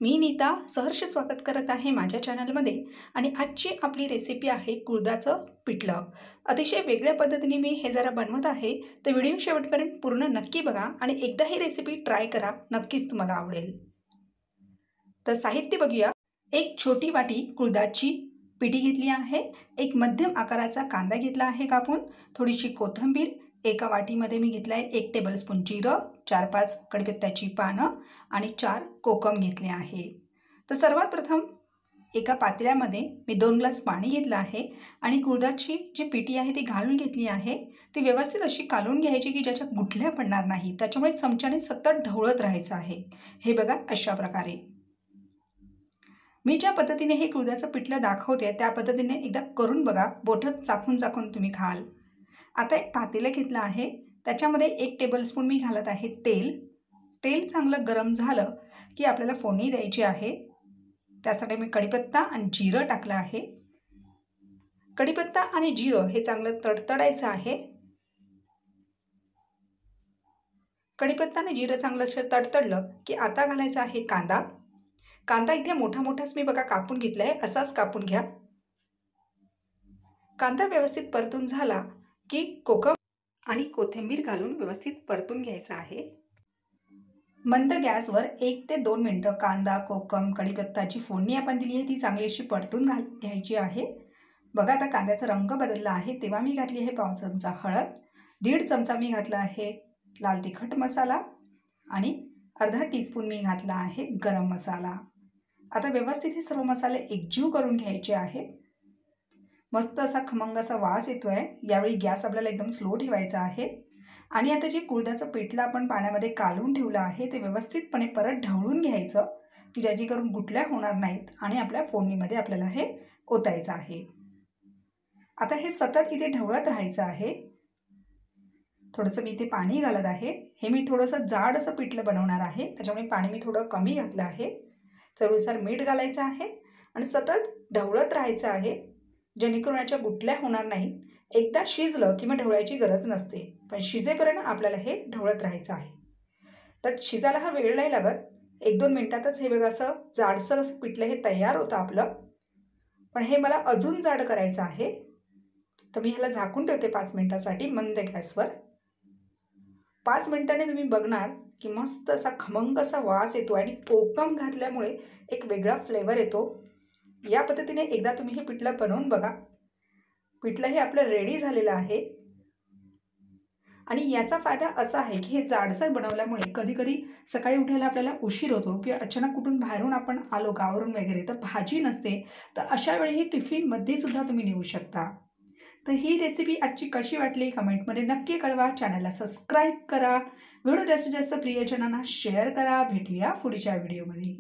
मी नीता सहर्ष स्वागत करत आहे माझ्या चॅनलमध्ये। आणि आजची आपली रेसिपी आहे कुळथाचं पिठलं। अतिशय वेगळ्या पद्धतीने मी हे जरा बनवत आहे, तर व्हिडिओ शेवटपर्यंत पूर्ण नक्की बघा आणि एकदा ही रेसिपी ट्राय करा, नक्कीच तुम्हाला आवडेल। तर साहित्य बघूया। एक छोटी वाटी कुळथाची पिठी घेतली आहे, एक मध्यम आकाराचा कांदा घेतला आहे कापून, थोडीशी कोथिंबीर, एका वाटीमध्ये मी घेतला आहे 1 टेबलस्पून जिरं, 4-5 कढीपत्त्याची पानं आणि 4 कोकम घेतले आहे। तर सर्वात प्रथम एका पातेल्यामध्ये मी 2 ग्लास पाणी घेतलं आहे आणि कुळथाची जी पिठी आहे ती घालून घेतली आहे। ती व्यवस्थित अशी कालवून घ्यायची की ज्याच्या गुठल्या पडणार नाही, त्याच्यामुळे चमच्याने सतत ढवळत राहायचं आहे। हे बघा अशा प्रकारे मी ज्या पद्धतीने हे कुळथाचं पिठलं दाखवते त्या पद्धतीने एकदा करून बघा, बोटात चाखून चाखून तुम्ही खाल। आता एक पातेलं घेतलं आहे, त्याच्यामध्ये 1 टेबलस्पून मी घालत आहे तेल। तेल चांगलं गरम झालं की आपल्याला फोडणी द्यायची आहे। त्यासाठी मी कढीपत्ता आणि जिरं टाकलं आहे। कढीपत्ता आणि जिरं हे चांगलं तडतडायचं आहे। कढीपत्ता आणि जिरं चांगलं असं तडतडलं की आता घालायचा आहे कांदा। कांदा इथे मोठा मोठाच मी बघा कापून घेतला आहे, असाच कापून घ्या। कांदा व्यवस्थित परतून झाला की कोकम आणि कोथिंबीर घालून व्यवस्थित परतून घ्यायचा आहे। मंद गॅसवर 1 ते 2 मिनिटं कांदा, कोकम, कढीपत्ताची फोडणी आपण दिली आहे ती चांगली अशी परतून घ्यायची आहे। बघा आता कांद्याचा रंग बदलला आहे, तेव्हा मी घातली आहे पाव चमचा हळद, 1.5 चमचा मी घातला आहे लाल तिखट मसाला आणि अर्धा टीस्पून मी घातला आहे गरम मसाला। आता व्यवस्थित हे सर्व मसाले एकजीव करून घ्यायचे आहे। मस्त असा खमंग असा वास येतोय, यावेळी गॅस आपल्याला एकदम स्लो ठेवायचा आहे। आणि आता जे कुळथाचं पिठलं आपण पाण्यामध्ये कालवून ठेवलं आहे ते व्यवस्थितपणे परत ढवळून घ्यायचं की जेणेकरून गुठल्या होणार नाहीत आणि आपल्या फोडणीमध्ये आपल्याला हे ओतायचं आहे। आता हे सतत इथे ढवळत राहायचं आहे। थोडंसं मी इथे पाणी घालत आहे, हे मी थोडंसं जाड असं पिठलं बनवणार आहे, त्याच्यामुळे पाणी मी थोडं कमी घातलं आहे। चवीनुसार मीठ घालायचं आहे आणि सतत ढवळत राहायचं आहे जेणेकरून याच्या गुठल्या होणार नाहीत। एकदा शिजलं की मग ढवळायची गरज नसते, पण शिजेपर्यंत आपल्याला हे ढवळत राहायचं आहे। तर शिजायला हा वेळ नाही लागत, 1-2 मिनिटातच हे बघा असं जाडसर असं पिठलं हे तयार होतं आपलं। पण हे मला अजून जाड करायचं आहे, तर मी ह्याला झाकून ठेवते 5 मिनिटासाठी मंद गॅसवर। 5 मिनिटांनी तुम्ही बघणार की मस्त असा खमंग असा वास येतो आणि कोकम घातल्यामुळे एक वेगळा फ्लेवर येतो। या पद्धतीने एकदा तुम्ही हे पिठलं बनवून बघा। पिठलं हे आपलं रेडी झालेलं आहे आणि याचा फायदा असा आहे की हे जाडसर बनवल्यामुळे कधी कधी सकाळी उठायला आपल्याला उशीर होतो किंवा अचानक कुठून बाहेरून आपण आलो गावावरून वगैरे, तर भाजी नसते, तर अशा वेळी ही टिफिनमध्ये सुद्धा तुम्ही नेऊ शकता। तर ही रेसिपी आजची कशी वाटली कमेंटमध्ये नक्की कळवा। चॅनलला सबस्क्राईब करा, व्हिडिओ जास्तीत जास्त प्रियजनांना शेअर करा। भेटूया पुढच्या व्हिडिओमध्ये।